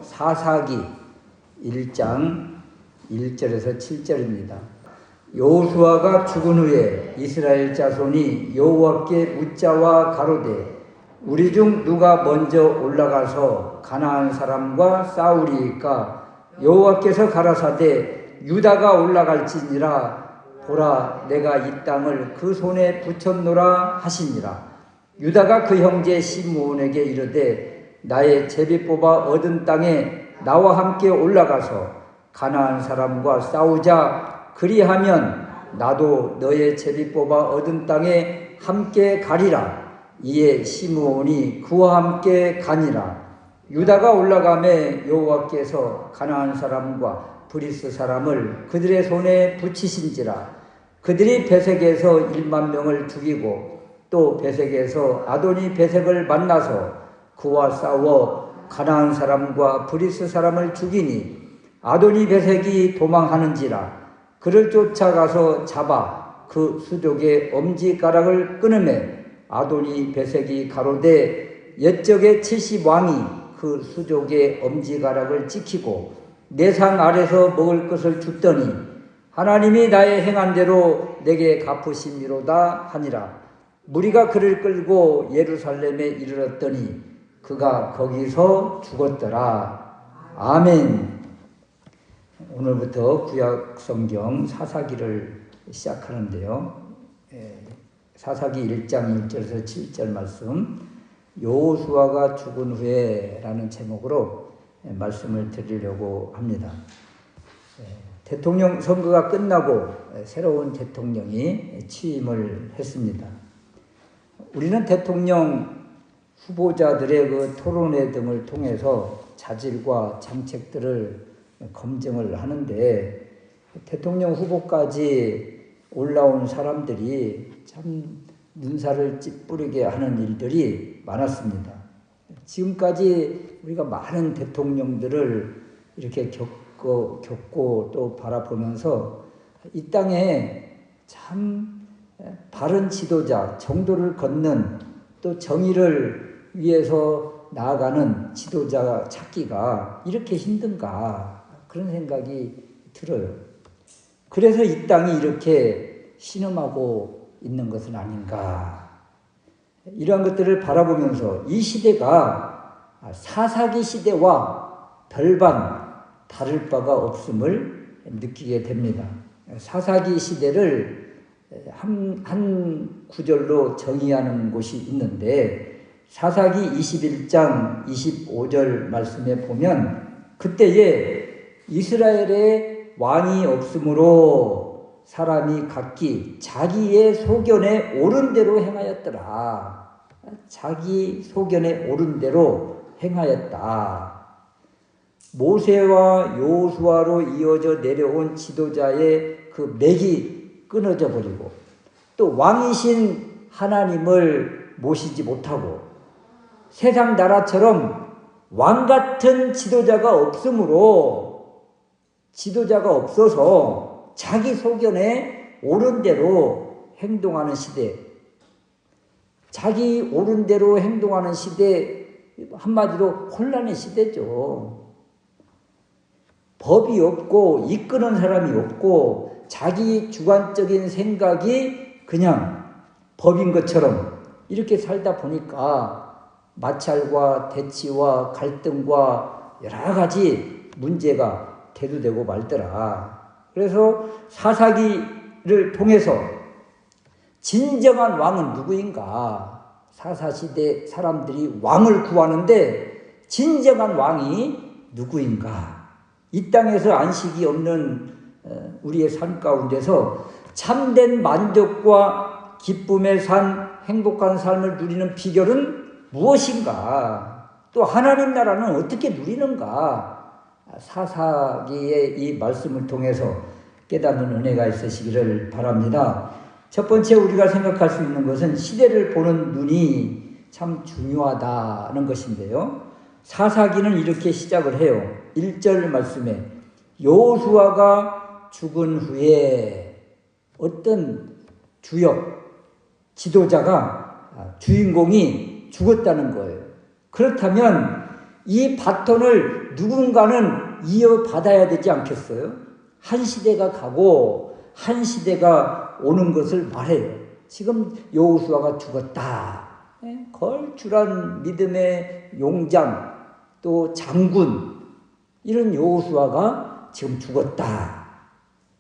사사기 1장 1절에서 7절입니다. 여호수아가 죽은 후에 이스라엘 자손이 여호와께 묻자와 가로되 우리 중 누가 먼저 올라가서 가나안 사람과 싸우리이까? 여호와께서 가라사대 유다가 올라갈지니라. 보라, 내가 이 땅을 그 손에 붙였노라 하시니라. 유다가 그 형제 시므온에게 이르되 나의 제비 뽑아 얻은 땅에 나와 함께 올라가서 가나안 사람과 싸우자. 그리하면 나도 너의 제비 뽑아 얻은 땅에 함께 가리라. 이에 시므온이 그와 함께 가니라. 유다가 올라가매 여호와께서 가나안 사람과 브리스 사람을 그들의 손에 붙이신지라. 그들이 베색에서 1만 명을 죽이고 또 베색에서 아도니 베색을 만나서 그와 싸워 가나안 사람과 브리스 사람을 죽이니 아도니 베색이 도망하는지라. 그를 쫓아가서 잡아 그 수족의 엄지가락을 끊으매 아도니 베색이 가로되 옛적의 70왕이 그 수족의 엄지가락을 지키고 내 상 아래서 먹을 것을 줬더니 하나님이 나의 행한 대로 내게 갚으심이로다 하니라. 무리가 그를 끌고 예루살렘에 이르렀더니 그가 거기서 죽었더라. 아멘. 오늘부터 구약 성경 사사기를 시작하는데요. 사사기 1장 1절에서 7절 말씀, 여호수아가 죽은 후에 라는 제목으로 말씀을 드리려고 합니다. 대통령 선거가 끝나고 새로운 대통령이 취임을 했습니다. 우리는 대통령 후보자들의 그 토론회 등을 통해서 자질과 정책들을 검증을 하는데 대통령 후보까지 올라온 사람들이 참 눈살을 찌푸리게 하는 일들이 많았습니다. 지금까지 우리가 많은 대통령들을 이렇게 겪고 또 바라보면서 이 땅에 참 바른 지도자, 정도를 걷는 또 정의를 위해서 나아가는 지도자 찾기가 이렇게 힘든가 그런 생각이 들어요. 그래서 이 땅이 이렇게 신음하고 있는 것은 아닌가. 이러한 것들을 바라보면서 이 시대가 사사기 시대와 별반 다를 바가 없음을 느끼게 됩니다. 사사기 시대를 한 구절로 정의하는 곳이 있는데 사사기 21장 25절 말씀에 보면 그때에 이스라엘에 왕이 없으므로 사람이 각기 자기의 소견에 옳은 대로 행하였더라. 자기 소견에 옳은 대로 행하였다. 모세와 여호수아로 이어져 내려온 지도자의 그 맥이 끊어져 버리고 또 왕이신 하나님을 모시지 못하고 세상 나라처럼 왕 같은 지도자가 없으므로 지도자가 없어서 자기 소견에 옳은 대로 행동하는 시대, 자기 옳은 대로 행동하는 시대, 한마디로 혼란의 시대죠. 법이 없고 이끄는 사람이 없고 자기 주관적인 생각이 그냥 법인 것처럼 이렇게 살다 보니까 마찰과 대치와 갈등과 여러 가지 문제가 대두되고 말더라. 그래서 사사기를 통해서 진정한 왕은 누구인가? 사사시대 사람들이 왕을 구하는데 진정한 왕이 누구인가? 이 땅에서 안식이 없는 우리의 삶 가운데서 참된 만족과 기쁨의 삶, 행복한 삶을 누리는 비결은 무엇인가? 또 하나님 나라는 어떻게 누리는가? 사사기의 이 말씀을 통해서 깨닫는 은혜가 있으시기를 바랍니다. 첫 번째 우리가 생각할 수 있는 것은 시대를 보는 눈이 참 중요하다는 것인데요. 사사기는 이렇게 시작을 해요. 1절 말씀에 여호수아가 죽은 후에 어떤 주역, 지도자가 주인공이 죽었다는 거예요. 그렇다면 이 바톤을 누군가는 이어받아야 되지 않겠어요? 한 시대가 가고 한 시대가 오는 것을 말해요. 지금 여호수아가 죽었다. 걸출한 믿음의 용장, 또 장군, 이런 여호수아가 지금 죽었다.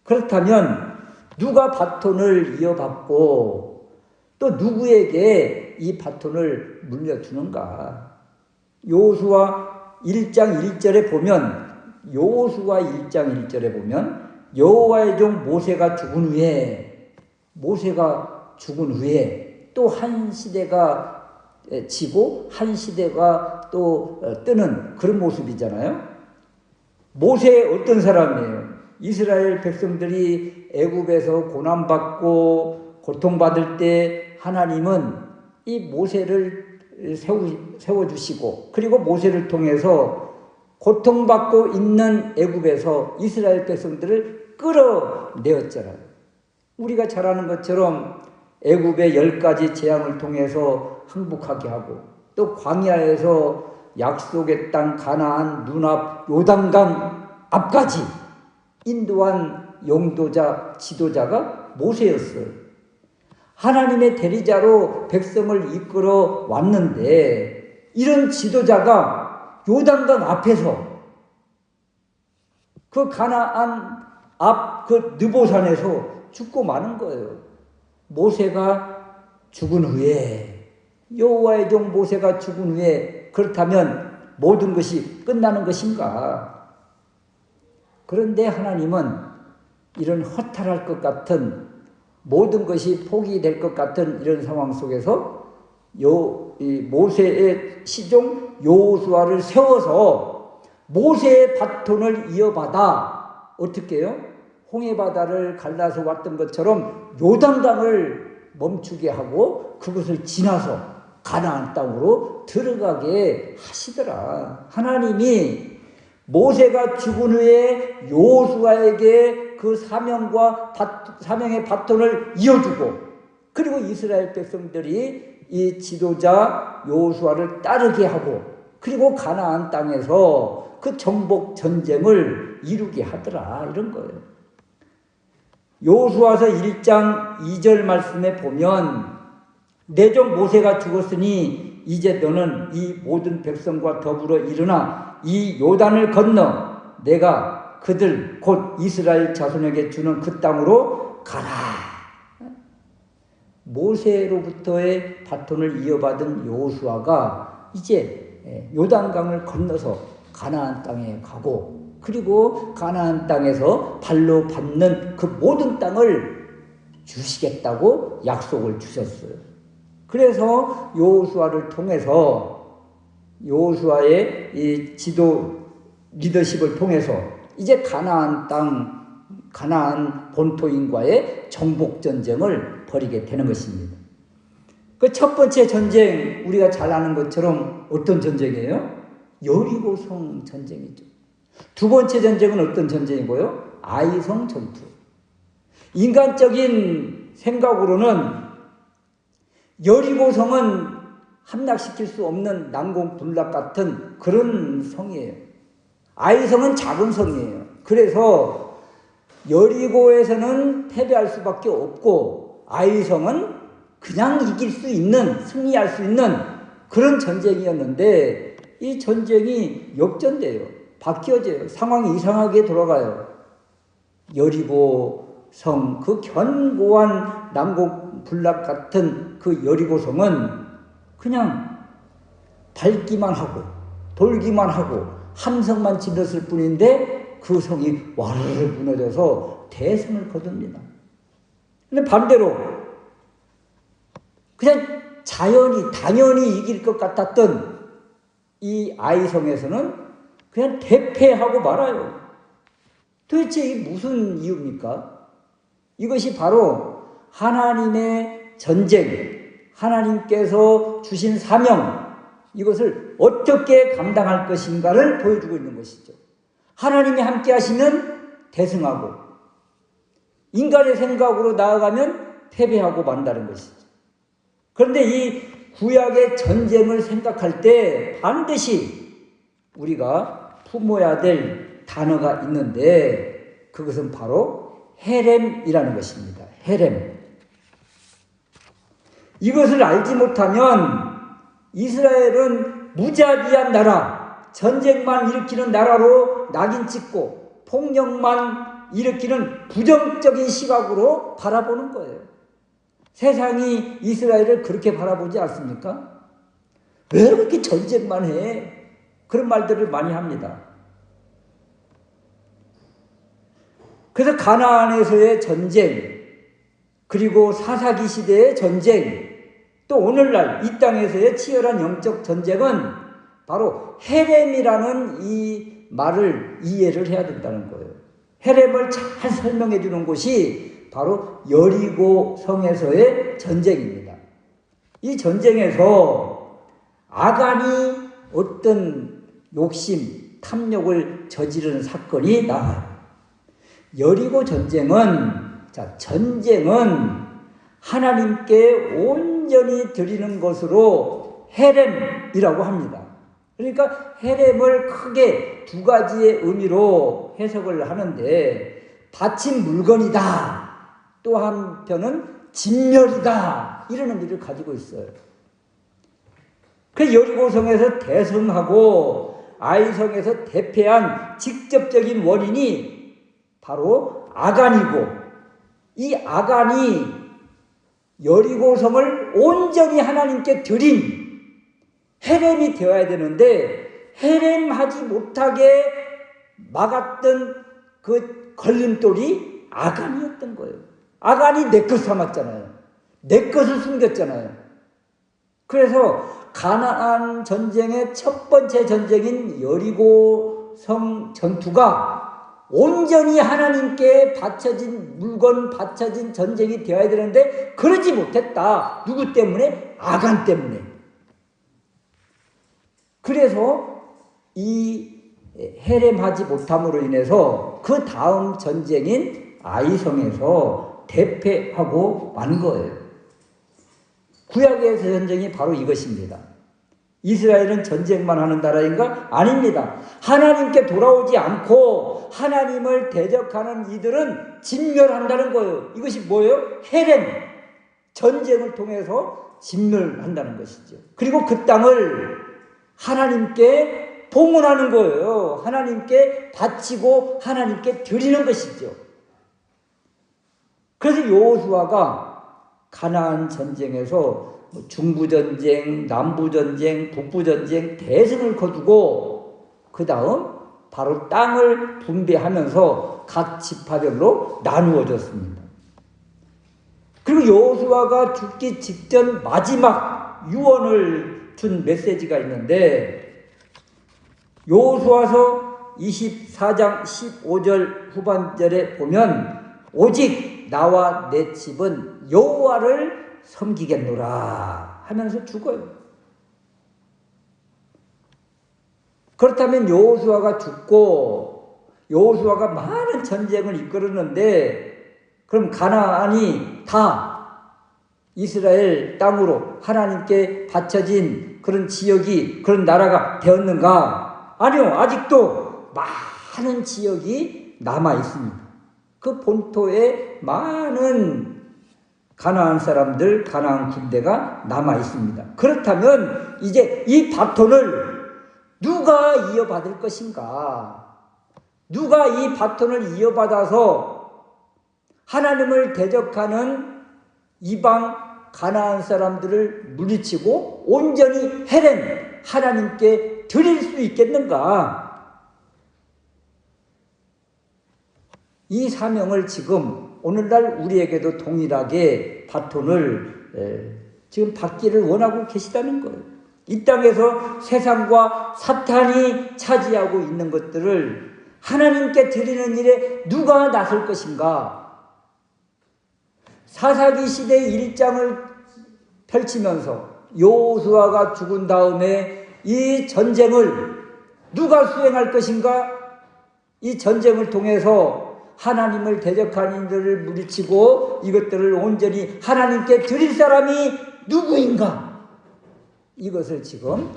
그렇다면 누가 바톤을 이어받고 또 누구에게 이 바톤을 물려주는가? 여호수아 1장 1절에 보면, 여호수아 1장 1절에 보면 여호와의 종 모세가 죽은 후에 또 한 시대가 지고 한 시대가 또 뜨는 그런 모습이잖아요. 모세 어떤 사람이에요? 이스라엘 백성들이 애굽에서 고난받고 고통받을 때 하나님은 이 모세를 세워주시고, 그리고 모세를 통해서 고통받고 있는 애굽에서 이스라엘 백성들을 끌어내었잖아요. 우리가 잘 아는 것처럼 애굽의 10가지 재앙을 통해서 항복하게 하고, 또 광야에서 약속의 땅 가나안 눈앞 요단강 앞까지 인도한 용도자, 지도자가 모세였어요. 하나님의 대리자로 백성을 이끌어 왔는데, 이런 지도자가 요단강 앞에서 그 가나안 앞 그 느보산에서 죽고 마는 거예요. 모세가 죽은 후에, 여호와의 종 모세가 죽은 후에, 그렇다면 모든 것이 끝나는 것인가? 그런데 하나님은 이런 허탈할 것 같은, 모든 것이 포기될 것 같은 이런 상황 속에서 모세의 시종 여호수아를 세워서 모세의 바톤을 이어받아 어떻게 해요? 홍해바다를 갈라서 왔던 것처럼 요단강을 멈추게 하고 그것을 지나서 가나안 땅으로 들어가게 하시더라. 하나님이 모세가 죽은 후에 여호수아에게 그 사명의 바톤을 이어주고, 그리고 이스라엘 백성들이 이 지도자 여호수아를 따르게 하고, 그리고 가나안 땅에서 그 정복 전쟁을 이루게 하더라, 이런 거예요. 여호수아서 1장 2절 말씀에 보면, 내 종 모세가 죽었으니 이제 너는 이 모든 백성과 더불어 일어나 이 요단을 건너 내가 그들 곧 이스라엘 자손에게 주는 그 땅으로 가라. 모세로부터의 바톤을 이어받은 여호수아가 이제 요단강을 건너서 가나안 땅에 가고, 그리고 가나안 땅에서 발로 밟는 그 모든 땅을 주시겠다고 약속을 주셨어요. 그래서 여호수아를 통해서, 여호수아의 이 지도 리더십을 통해서 이제 가나안 땅, 가나안 본토인과의 정복 전쟁을 벌이게 되는 것입니다. 그 첫 번째 전쟁, 우리가 잘 아는 것처럼 어떤 전쟁이에요? 여리고성 전쟁이죠. 두 번째 전쟁은 어떤 전쟁이고요? 아이성 전투. 인간적인 생각으로는 여리고성은 함락시킬 수 없는 난공불락 같은 그런 성이에요. 아이성은 작은 성이에요. 그래서 여리고에서는 패배할 수밖에 없고, 아이성은 그냥 이길 수 있는, 승리할 수 있는 그런 전쟁이었는데, 이 전쟁이 역전돼요. 바뀌어져요. 상황이 이상하게 돌아가요. 여리고성, 그 견고한 난공불락 같은 그 여리고성은 그냥 밟기만 하고 돌기만 하고 함성만 질렀을 뿐인데 그 성이 와르르 무너져서 대승을 거둡니다. 근데 반대로 그냥 당연히 이길 것 같았던 이 아이성에서는 그냥 대패하고 말아요. 도대체 이게 무슨 이유입니까? 이것이 바로 하나님의 전쟁, 하나님께서 주신 사명, 이것을 어떻게 감당할 것인가를 보여주고 있는 것이죠. 하나님이 함께 하시면 대승하고, 인간의 생각으로 나아가면 패배하고 만다는 것이죠. 그런데 이 구약의 전쟁을 생각할 때 반드시 우리가 품어야 될 단어가 있는데 그것은 바로 헤렘이라는 것입니다. 헤렘. 이것을 알지 못하면 이스라엘은 무자비한 나라, 전쟁만 일으키는 나라로 낙인 찍고 폭력만 일으키는 부정적인 시각으로 바라보는 거예요. 세상이 이스라엘을 그렇게 바라보지 않습니까? 왜 그렇게 전쟁만 해? 그런 말들을 많이 합니다. 그래서 가나안에서의 전쟁, 그리고 사사기 시대의 전쟁, 또 오늘날 이 땅에서의 치열한 영적 전쟁은 바로 헤렘이라는 이 말을 이해를 해야 된다는 거예요. 헤렘을 잘 설명해 주는 곳이 바로 여리고 성에서의 전쟁입니다. 이 전쟁에서 아간이 어떤 욕심, 탐욕을 저지르는 사건이 나와요. 여리고 전쟁은 하나님께 온전히 드리는 것으로 헤렘이라고 합니다. 그러니까 헤렘을 크게 두 가지의 의미로 해석을 하는데 바친 물건이다. 또 한편은 진멸이다. 이런 의미를 가지고 있어요. 그 여리고성에서 대성하고 아이성에서 대패한 직접적인 원인이 바로 아간이고, 이 아간이 여리고성을 온전히 하나님께 드린 헤렘이 되어야 되는데 헤렘하지 못하게 막았던 그 걸림돌이 아간이었던 거예요. 아간이 내 것 삼았잖아요. 내 것을 숨겼잖아요. 그래서 가나안 전쟁의 첫 번째 전쟁인 여리고성 전투가 온전히 하나님께 바쳐진 물건, 바쳐진 전쟁이 되어야 되는데 그러지 못했다. 누구 때문에? 아간 때문에. 그래서 이 헤렘하지 못함으로 인해서 그 다음 전쟁인 아이성에서 대패하고 만 거예요. 구약의 전쟁이 바로 이것입니다. 이스라엘은 전쟁만 하는 나라인가? 아닙니다. 하나님께 돌아오지 않고 하나님을 대적하는 이들은 진멸한다는 거예요. 이것이 뭐예요? 헤렘. 전쟁을 통해서 진멸한다는 것이죠. 그리고 그 땅을 하나님께 봉헌하는 거예요. 하나님께 바치고 하나님께 드리는 것이죠. 그래서 여호수아가 가나안 전쟁에서 중부전쟁, 남부전쟁, 북부전쟁 대승을 거두고 그 다음 바로 땅을 분배하면서 각 지파별로 나누어졌습니다. 그리고 여호수아가 죽기 직전 마지막 유언을 준 메시지가 있는데 여호수아서 24장 15절 후반절에 보면 오직 나와 내 집은 여호와를 섬기겠노라 하면서 죽어요. 그렇다면 여호수아가 죽고 여호수아가 많은 전쟁을 이끌었는데 그럼 가나안이 다 이스라엘 땅으로 하나님께 바쳐진 그런 지역이 그런 나라가 되었는가? 아니요. 아직도 많은 지역이 남아 있습니다. 그 본토에 많은 가나안 사람들, 가나안 군대가 남아 있습니다. 그렇다면 이제 이 바톤을 누가 이어받을 것인가? 누가 이 바톤을 이어받아서 하나님을 대적하는 이방 가나안 사람들을 물리치고 온전히 헤렘 하나님께 드릴 수 있겠는가? 이 사명을 지금 오늘날 우리에게도 동일하게 바톤을 지금 받기를 원하고 계시다는 거예요. 이 땅에서 세상과 사탄이 차지하고 있는 것들을 하나님께 드리는 일에 누가 나설 것인가? 사사기 시대 1장을 펼치면서 여호수아가 죽은 다음에 이 전쟁을 누가 수행할 것인가? 이 전쟁을 통해서 하나님을 대적하는 이들을 물리치고 이것들을 온전히 하나님께 드릴 사람이 누구인가? 이것을 지금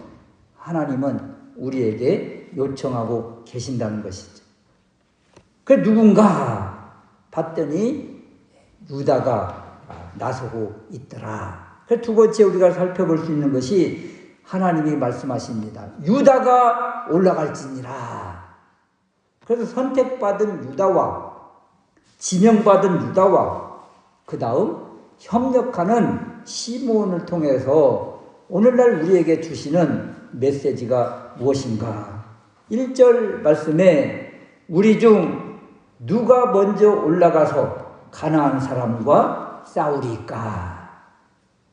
하나님은 우리에게 요청하고 계신다는 것이죠. 그 누군가 봤더니 유다가 나서고 있더라. 그 두 번째 우리가 살펴볼 수 있는 것이 하나님이 말씀하십니다. 유다가 올라갈지니라. 그래서 선택받은 유다와 지명받은 유다와 그 다음 협력하는 시므온을 통해서 오늘날 우리에게 주시는 메시지가 무엇인가? 1절 말씀에 우리 중 누가 먼저 올라가서 가나안 사람과 싸우리까?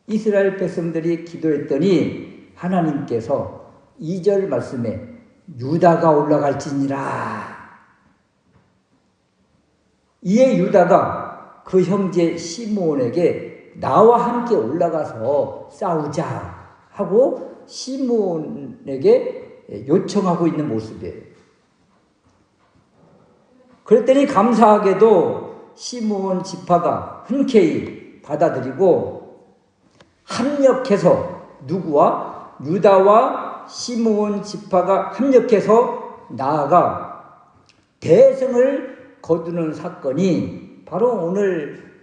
이스라엘 백성들이 기도했더니 하나님께서 2절 말씀에 유다가 올라갈지니라. 이에 유다가 그 형제 시므온에게 나와 함께 올라가서 싸우자 하고 시므온에게 요청하고 있는 모습이에요. 그랬더니 감사하게도 시므온 지파가 흔쾌히 받아들이고 합력해서 누구와? 유다와 시므온 지파가 합력해서 나아가 대승을 거두는 사건이 바로 오늘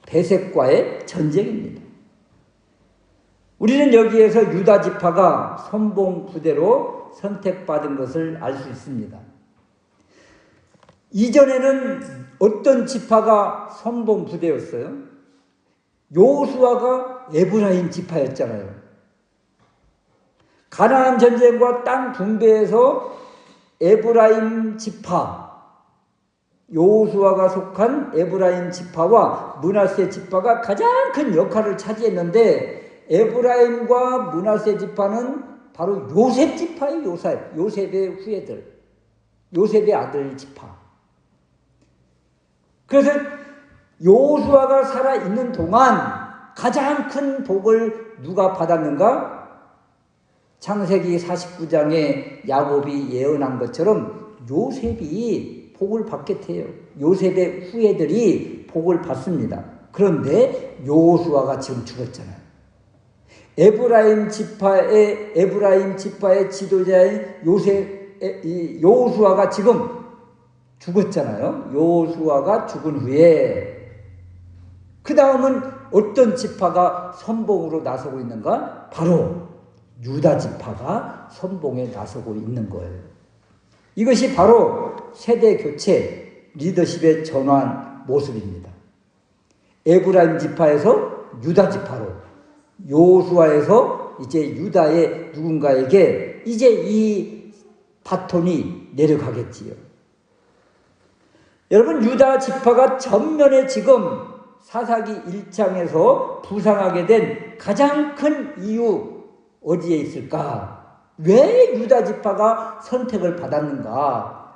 베색과의 전쟁입니다. 우리는 여기에서 유다 지파가 선봉 부대로 선택받은 것을 알 수 있습니다. 이전에는 어떤 지파가 선봉 부대였어요? 여호수아가 에브라임 지파였잖아요. 가나안 전쟁과 땅 분배에서 에브라임 지파, 여호수아가 속한 에브라임 지파와 므낫세 지파가 가장 큰 역할을 차지했는데 에브라임과 므낫세 지파는 바로 요셉 지파의 요셉의 후예들, 요셉의 아들 지파. 그래서 여호수아가 살아있는 동안 가장 큰 복을 누가 받았는가? 창세기 49장에 야곱이 예언한 것처럼 요셉이 복을 받겠대요. 요셉의 후예들이 복을 받습니다. 그런데 여호수아가 지금 죽었잖아요. 에브라임 지파의 지도자인 여호수아가 지금 죽었잖아요. 여호수아가 죽은 후에 그 다음은 어떤 지파가 선봉으로 나서고 있는가? 바로 유다 지파가 선봉에 나서고 있는 거예요. 이것이 바로 세대 교체, 리더십의 전환 모습입니다. 에브라임 지파에서 유다 지파로, 여호수아에서 이제 유다의 누군가에게 이제 이 바톤이 내려가겠지요. 여러분, 유다 지파가 전면에 지금 사사기 1장에서 부상하게 된 가장 큰 이유 어디에 있을까? 왜 유다 지파가 선택을 받았는가?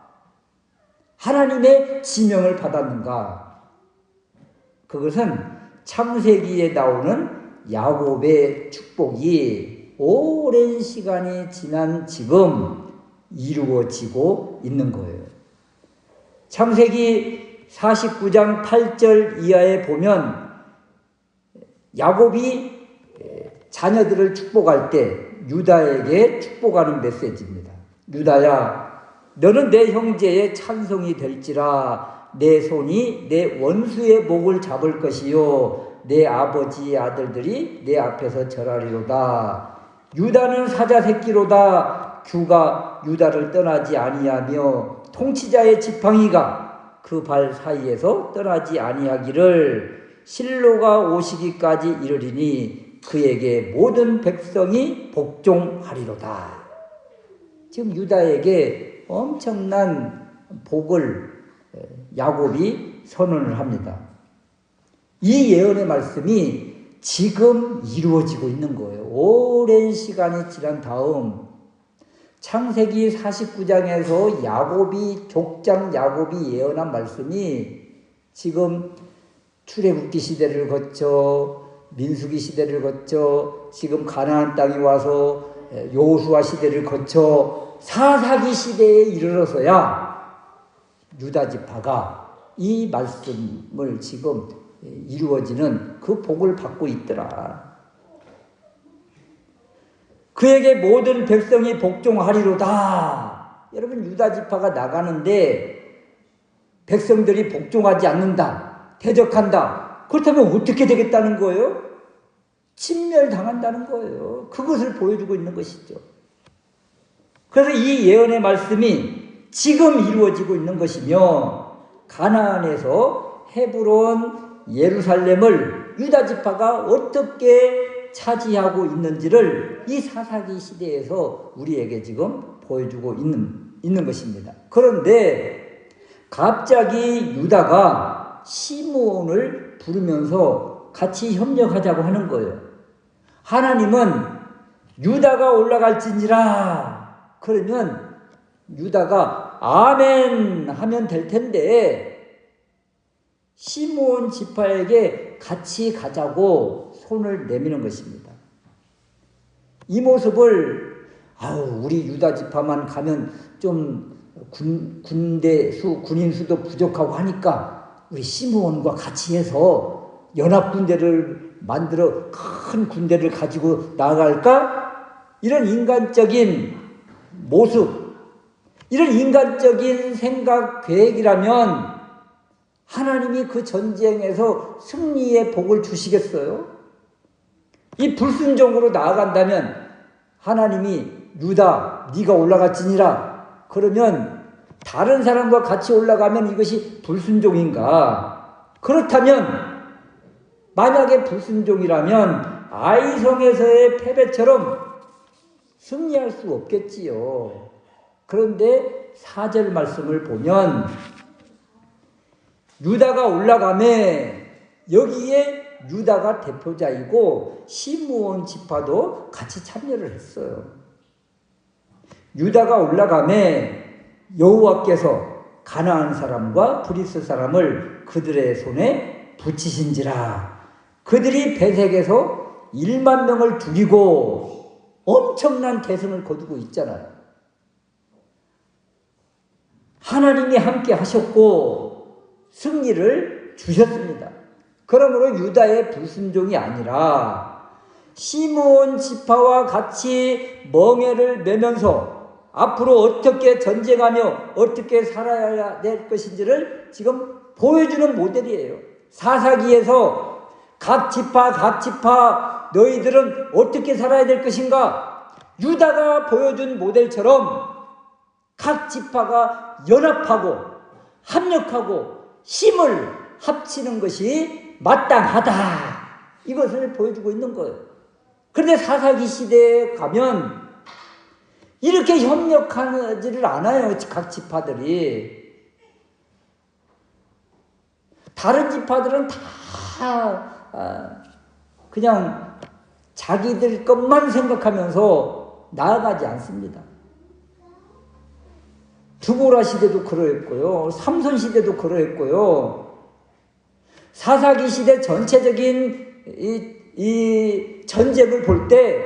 하나님의 지명을 받았는가? 그것은 창세기에 나오는 야곱의 축복이 오랜 시간이 지난 지금 이루어지고 있는 거예요. 창세기 49장 8절 이하에 보면 야곱이 자녀들을 축복할 때 유다에게 축복하는 메시지입니다. 유다야, 너는 내 형제의 찬송이 될지라. 내 손이 내 원수의 목을 잡을 것이요 내 아버지의 아들들이 내 앞에서 절하리로다. 유다는 사자 새끼로다. 규가 유다를 떠나지 아니하며 통치자의 지팡이가 그 발 사이에서 떠나지 아니하기를 실로가 오시기까지 이르리니 그에게 모든 백성이 복종하리로다. 지금 유다에게 엄청난 복을 야곱이 선언을 합니다. 이 예언의 말씀이 지금 이루어지고 있는 거예요. 오랜 시간이 지난 다음 창세기 49장에서 족장 야곱이 예언한 말씀이 지금 출애굽기 시대를 거쳐 민수기 시대를 거쳐 지금 가나안 땅에 와서 여호수아 시대를 거쳐 사사기 시대에 이르러서야 유다 지파가 이 말씀을 지금 이루어지는 그 복을 받고 있더라. 그에게 모든 백성이 복종하리로다. 여러분, 유다 지파가 나가는데 백성들이 복종하지 않는다, 대적한다. 그렇다면 어떻게 되겠다는 거예요? 침멸당한다는 거예요. 그것을 보여주고 있는 것이죠. 그래서 이 예언의 말씀이 지금 이루어지고 있는 것이며, 가나안에서 헤브론, 예루살렘을 유다 지파가 어떻게 차지하고 있는지를 이 사사기 시대에서 우리에게 지금 보여주고 있는 것입니다. 그런데 갑자기 유다가 시므온을 부르면서 같이 협력하자고 하는 거예요. 하나님은 유다가 올라갈지니라, 그러면 유다가 아멘 하면 될 텐데 시므온 지파에게 같이 가자고 손을 내미는 것입니다. 이 모습을 우리 유다 지파만 가면 좀 군인 수도 부족하고 하니까 우리 시므온과 같이 해서 연합 군대를 만들어 큰 군대를 가지고 나아갈까? 이런 인간적인 모습, 이런 인간적인 생각, 계획이라면 하나님이 그 전쟁에서 승리의 복을 주시겠어요? 이 불순종으로 나아간다면 하나님이 유다 네가 올라갔지니라, 그러면 다른 사람과 같이 올라가면 이것이 불순종인가? 그렇다면 만약에 불순종이라면 아이성에서의 패배처럼 승리할 수 없겠지요. 그런데 4절 말씀을 보면 유다가 올라가매 여기에 유다가 대표자이고 시므온 지파도 같이 참여를 했어요. 유다가 올라가매 여호와께서 가나안 사람과 브리스 사람을 그들의 손에 붙이신지라. 그들이 베색에서 1만 명을 죽이고 엄청난 대승을 거두고 있잖아요. 하나님이 함께 하셨고 승리를 주셨습니다. 그러므로 유다의 불순종이 아니라 시므온 지파와 같이 멍에를 매면서 앞으로 어떻게 전쟁하며 어떻게 살아야 될 것인지를 지금 보여주는 모델이에요. 사사기에서 각 지파 너희들은 어떻게 살아야 될 것인가? 유다가 보여준 모델처럼 각 지파가 연합하고 합력하고 힘을 합치는 것이 마땅하다, 이것을 보여주고 있는 거예요. 그런데 사사기 시대에 가면 이렇게 협력하지를 않아요. 각 지파들이. 다른 지파들은 다 그냥 자기들 것만 생각하면서 나아가지 않습니다. 두보라 시대도 그러했고요. 삼손 시대도 그러했고요. 사사기 시대 전체적인 이 전쟁을 볼 때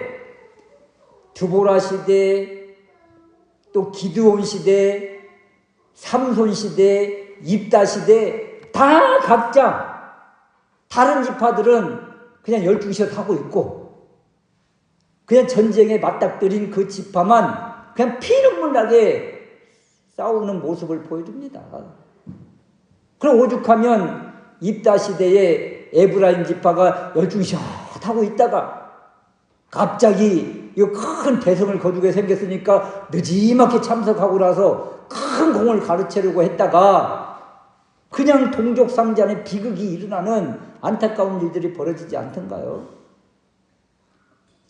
두보라 시대, 또 기드온 시대, 삼손 시대, 입다 시대 다 각자 다른 지파들은 그냥 12시에 하고 있고 그냥 전쟁에 맞닥뜨린 그 지파만 그냥 피눈물 나게 싸우는 모습을 보여줍니다. 그럼 오죽하면 입다 시대에 에브라임 지파가 12시에 하고 있다가 갑자기 이 큰 대성을 거두게 생겼으니까 늦지막히 참석하고 나서 큰 공을 가르치려고 했다가 그냥 동족상잔의 비극이 일어나는 안타까운 일들이 벌어지지 않던가요?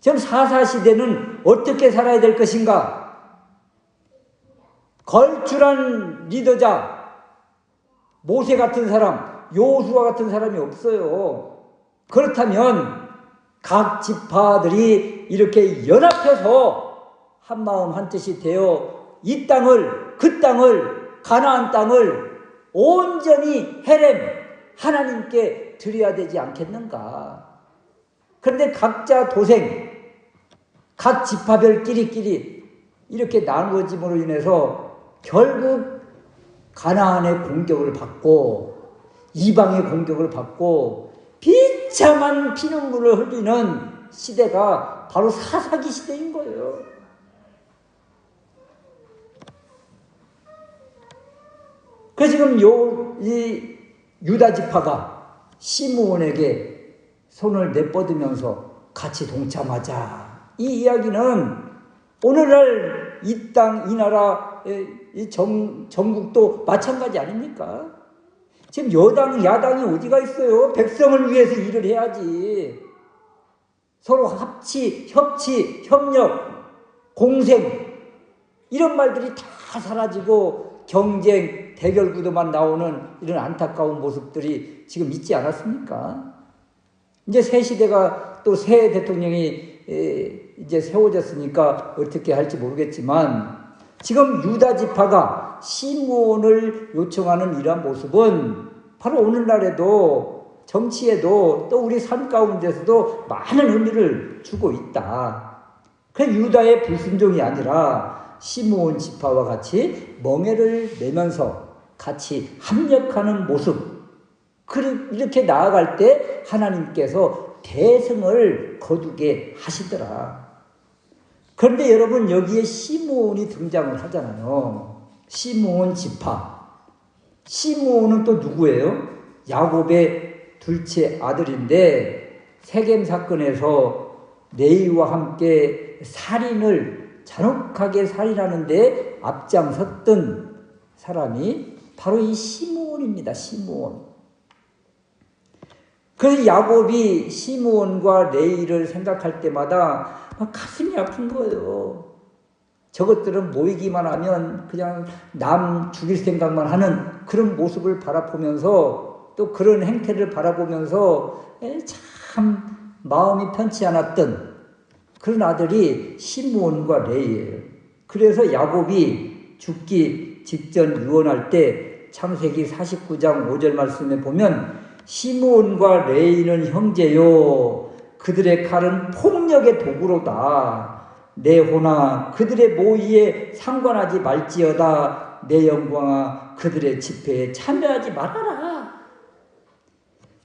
지금 사사시대는 어떻게 살아야 될 것인가? 걸출한 리더자, 모세 같은 사람, 여호수아 같은 사람이 없어요. 그렇다면 각 지파들이 이렇게 연합해서 한마음 한뜻이 되어 이 땅을, 그 땅을, 가나안 땅을 온전히 헤렘 하나님께 드려야 되지 않겠는가? 그런데 각자 도생, 각 지파별끼리 이렇게 나누어짐으로 인해서 결국 가나안의 공격을 받고 이방의 공격을 받고 비참한 피눈물을 흘리는 시대가 바로 사사기 시대인 거예요. 그래서 지금 이 유다 지파가 시므온에게 손을 내뻗으면서 같이 동참하자. 이 이야기는 오늘날 이 땅, 이 나라, 이 전국도 마찬가지 아닙니까? 지금 여당, 야당이 어디가 있어요? 백성을 위해서 일을 해야지. 서로 협치, 협력, 공생 이런 말들이 다 사라지고 경쟁, 대결 구도만 나오는 이런 안타까운 모습들이 지금 있지 않았습니까? 이제 새 시대가 또 새 대통령이 이제 세워졌으니까 어떻게 할지 모르겠지만 지금 유다 지파가 시므온을 요청하는 이러한 모습은 바로 오늘날에도 정치에도 또 우리 삶 가운데서도 많은 의미를 주고 있다. 그 유다의 불순종이 아니라 시므온 지파와 같이 멍에를 내면서 같이 합력하는 모습, 이렇게 나아갈 때 하나님께서 대승을 거두게 하시더라. 그런데 여러분 여기에 시므온이 등장을 하잖아요. 시므온 지파. 시므온은 또 누구예요? 야곱의 둘째 아들인데 세겜 사건에서 레위와 함께 잔혹하게 살인하는데 앞장섰던 사람이 바로 이 시므온입니다. 시므온. 그래서 야곱이 시므온과 레위를 생각할 때마다 가슴이 아픈 거예요. 저것들은 모이기만 하면 그냥 남 죽일 생각만 하는 그런 모습을 바라보면서 또 그런 행태를 바라보면서 참 마음이 편치 않았던 그런 아들이 시므온과 레위예요. 그래서 야곱이 죽기 직전 유언할 때 창세기 49장 5절 말씀에 보면 시므온과 레위는 형제요 그들의 칼은 폭력의 도구로다. 내 호나 그들의 모의에 상관하지 말지어다. 내 영광아 그들의 집회에 참여하지 말아라.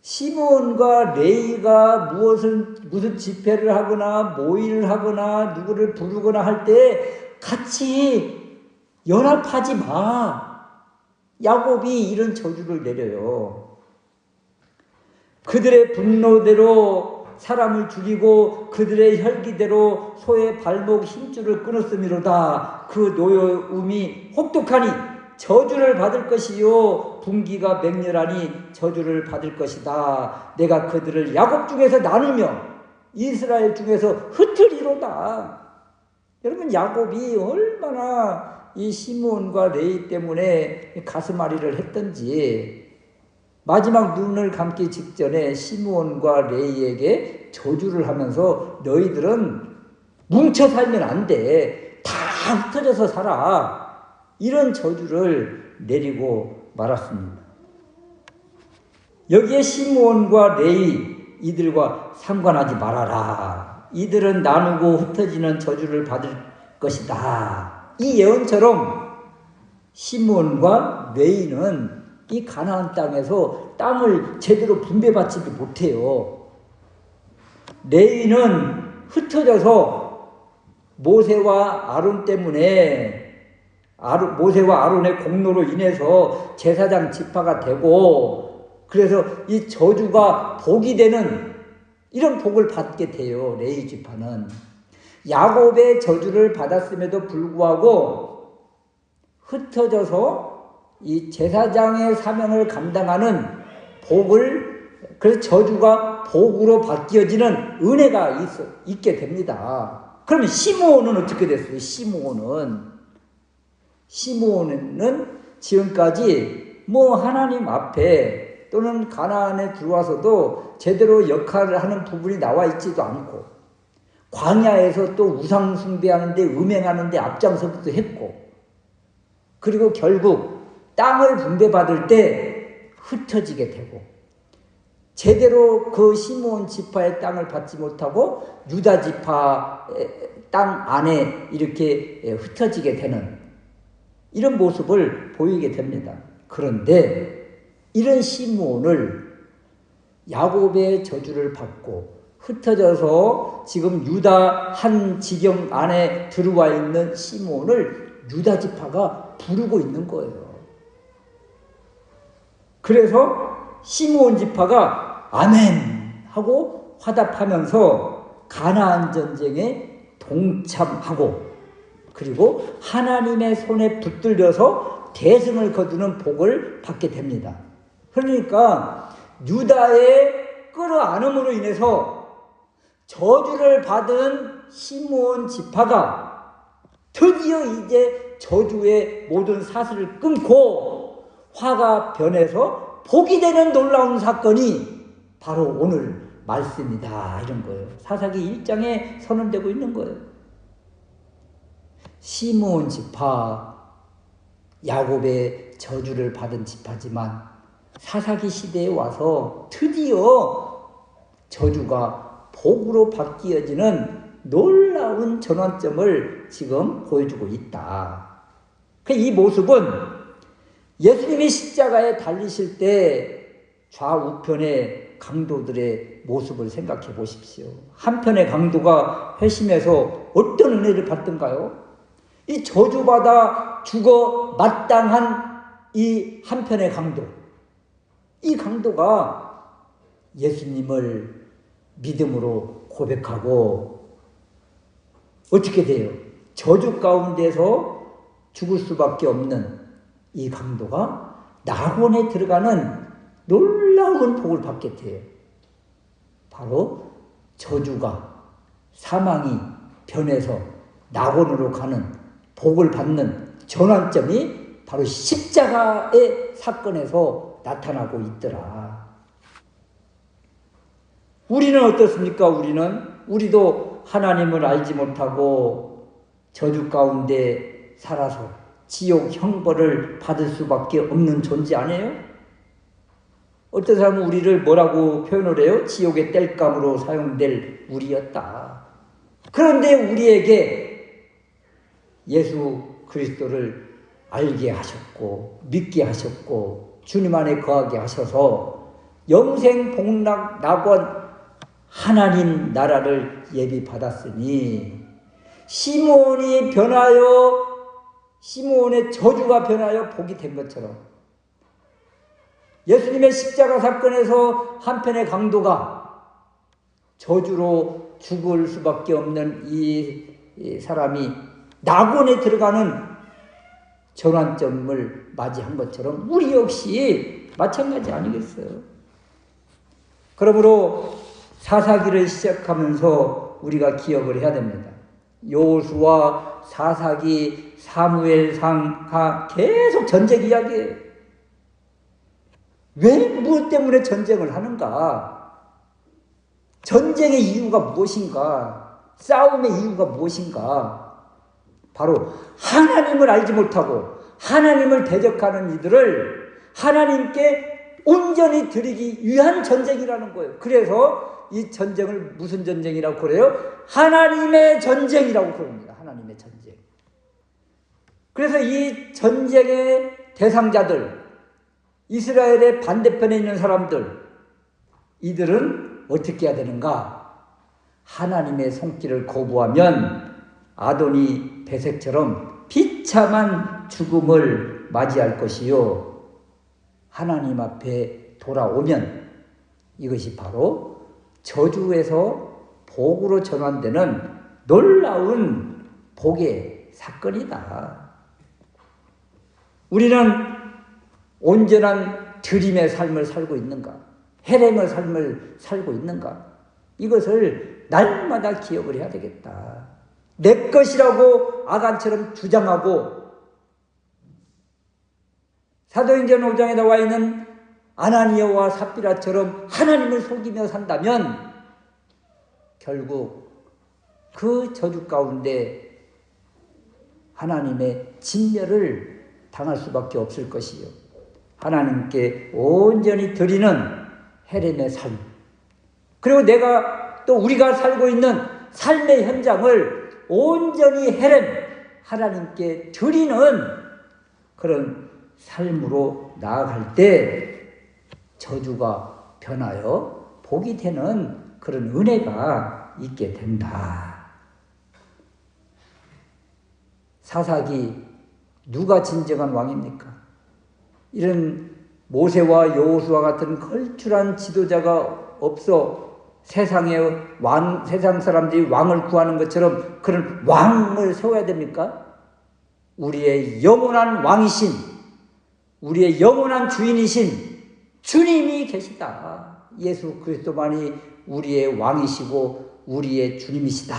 시므온과 레위가 무슨 집회를 하거나 모의를 하거나 누구를 부르거나 할 때 같이 연합하지 마. 야곱이 이런 저주를 내려요. 그들의 분노대로 사람을 죽이고 그들의 혈기대로 소의 발목 힘줄을 끊었음이로다. 그 노여움이 혹독하니 저주를 받을 것이요 분기가 맹렬하니 저주를 받을 것이다. 내가 그들을 야곱 중에서 나누며 이스라엘 중에서 흩으리로다. 여러분 야곱이 얼마나 이 시므온과 레위 때문에 가슴앓이를 했던지 마지막 눈을 감기 직전에 시므온과 레위에게 저주를 하면서 너희들은 뭉쳐 살면 안 돼. 다 흩어져서 살아. 이런 저주를 내리고 말았습니다. 여기에 시므온과 레위 이들과 상관하지 말아라. 이들은 나누고 흩어지는 저주를 받을 것이다. 이 예언처럼 시므온과 레위는 이 가나안 땅에서 땅을 제대로 분배받지도 못해요. 레위는 흩어져서 모세와 아론 때문에 모세와 아론의 공로로 인해서 제사장 지파가 되고 그래서 이 저주가 복이 되는 이런 복을 받게 돼요. 레위 지파는. 야곱의 저주를 받았음에도 불구하고 흩어져서 이 제사장의 사명을 감당하는 복을 그래서 저주가 복으로 바뀌어지는 은혜가 있게 됩니다. 그러면 시므온은 어떻게 됐어요? 시므온은 지금까지 하나님 앞에 또는 가나안에 들어와서도 제대로 역할을 하는 부분이 나와 있지도 않고 광야에서 또 우상 숭배하는데 음행하는데 앞장서기도 했고 그리고 결국 땅을 분배받을 때 흩어지게 되고 제대로 그 시므온 지파의 땅을 받지 못하고 유다 지파 땅 안에 이렇게 흩어지게 되는 이런 모습을 보이게 됩니다. 그런데 이런 시므온을 야곱의 저주를 받고 흩어져서 지금 유다 한 지경 안에 들어와 있는 시므온을 유다 지파가 부르고 있는 거예요. 그래서 시므온 지파가 아멘 하고 화답하면서 가나안 전쟁에 동참하고, 그리고 하나님의 손에 붙들려서 대승을 거두는 복을 받게 됩니다. 그러니까 유다의 끌어안음으로 인해서 저주를 받은 시므온 지파가 드디어 이제 저주의 모든 사슬을 끊고 화가 변해서 복이 되는 놀라운 사건이 바로 오늘 말씀이다, 이런 거예요. 사사기 1장에 선언되고 있는 거예요. 시므온 지파, 야곱의 저주를 받은 지파지만 사사기 시대에 와서 드디어 저주가 복으로 바뀌어지는 놀라운 전환점을 지금 보여주고 있다. 이 모습은 예수님이 십자가에 달리실 때 좌우편의 강도들의 모습을 생각해 보십시오. 한편의 강도가 회심해서 어떤 은혜를 받던가요? 이 저주받아 죽어 마땅한 이 한편의 강도, 이 강도가 예수님을 믿음으로 고백하고 어떻게 돼요? 저주 가운데서 죽을 수밖에 없는 이 강도가 낙원에 들어가는 놀라운 복을 받게 돼요. 바로 저주가, 사망이 변해서 낙원으로 가는 복을 받는 전환점이 바로 십자가의 사건에서 나타나고 있더라. 우리는 어떻습니까? 우리도 하나님을 알지 못하고 저주 가운데 살아서 지옥 형벌을 받을 수밖에 없는 존재 아니에요? 어떤 사람은 우리를 뭐라고 표현을 해요? 지옥의 땔감으로 사용될 우리였다. 그런데 우리에게 예수 그리스도를 알게 하셨고 믿게 하셨고 주님 안에 거하게 하셔서 영생 복락 낙원 하나님 나라를 예비 받았으니 시므온이 변하여, 시므온의 저주가 변하여 복이 된 것처럼 예수님의 십자가 사건에서 한편의 강도가 저주로 죽을 수밖에 없는 이 사람이 낙원에 들어가는 전환점을 맞이한 것처럼 우리 역시 마찬가지 아니겠어요? 그러므로 사사기를 시작하면서 우리가 기억을 해야 됩니다. 여호수아, 사사기, 사무엘상 계속 전쟁 이야기예요. 왜 무엇 때문에 전쟁을 하는가? 전쟁의 이유가 무엇인가? 싸움의 이유가 무엇인가? 바로 하나님을 알지 못하고 하나님을 대적하는 이들을 하나님께 온전히 드리기 위한 전쟁이라는 거예요. 그래서 이 전쟁을 무슨 전쟁이라고 그래요? 하나님의 전쟁이라고 그럽니다. 하나님의 전쟁. 그래서 이 전쟁의 대상자들, 이스라엘의 반대편에 있는 사람들, 이들은 어떻게 해야 되는가? 하나님의 손길을 거부하면 아도니 베색처럼 비참한 죽음을 맞이할 것이요, 하나님 앞에 돌아오면 이것이 바로 저주에서 복으로 전환되는 놀라운 복의 사건이다. 우리는 온전한 드림의 삶을 살고 있는가? 헤렘의 삶을 살고 있는가? 이것을 날마다 기억을 해야 되겠다. 내 것이라고 아간처럼 주장하고 사도행전 5장에 나와 있는 아나니아와 삽비라처럼 하나님을 속이며 산다면 결국 그 저주 가운데 하나님의 진멸을 당할 수밖에 없을 것이요, 하나님께 온전히 드리는 헤렘의 삶, 그리고 우리가 살고 있는 삶의 현장을 온전히 헤렘, 하나님께 드리는 그런 삶으로 나아갈 때 저주가 변하여 복이 되는 그런 은혜가 있게 된다. 사사기 누가 진정한 왕입니까? 이런 모세와 여호수아 같은 걸출한 지도자가 없어 세상 사람들이 왕을 구하는 것처럼 그런 왕을 세워야 됩니까? 우리의 영원한 왕이신, 우리의 영원한 주인이신 주님이 계시다. 예수 그리스도만이 우리의 왕이시고 우리의 주님이시다.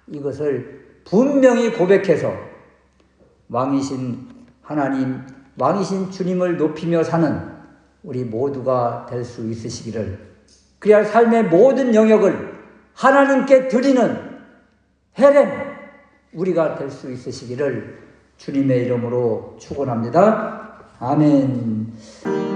이것을 분명히 고백해서 왕이신 하나님, 왕이신 주님을 높이며 사는 우리 모두가 될 수 있으시기를, 그래야 삶의 모든 영역을 하나님께 드리는 헤렘 우리가 될 수 있으시기를 주님의 이름으로 축원합니다. 아멘.